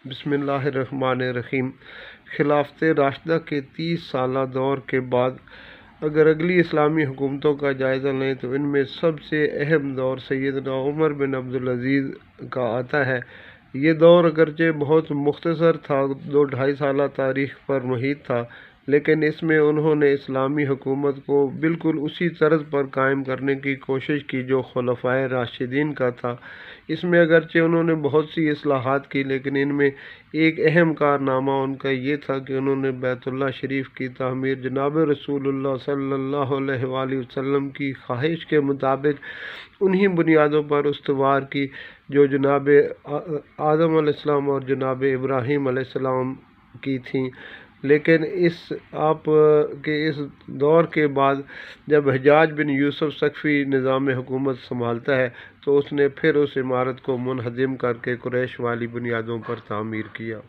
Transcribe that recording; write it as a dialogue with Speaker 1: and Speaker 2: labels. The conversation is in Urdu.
Speaker 1: بسم اللہ الرحمن الرحیم۔ خلافت راشدہ کے 30 سالہ دور کے بعد اگر اگلی اسلامی حکومتوں کا جائزہ لیں تو ان میں سب سے اہم دور سیدنا عمر بن عبدالعزیز کا آتا ہے۔ یہ دور اگرچہ بہت مختصر تھا، 2-2.5 سالہ تاریخ پر محیط تھا، لیکن اس میں انہوں نے اسلامی حکومت کو بالکل اسی طرز پر قائم کرنے کی کوشش کی جو خلفائے راشدین کا تھا۔ اس میں اگرچہ انہوں نے بہت سی اصلاحات کی، لیکن ان میں ایک اہم کارنامہ ان کا یہ تھا کہ انہوں نے بیت اللہ شریف کی تعمیر جناب رسول اللہ صلی اللہ علیہ وآلہ وسلم کی خواہش کے مطابق انہی بنیادوں پر استوار کی جو جناب آدم علیہ السلام اور جناب ابراہیم علیہ السلام کی تھیں۔ لیکن آپ کے اس دور کے بعد جب حجاج بن یوسف ثقفی نظام حکومت سنبھالتا ہے تو اس نے پھر اس عمارت کو منہدم کر کے قریش والی بنیادوں پر تعمیر کیا۔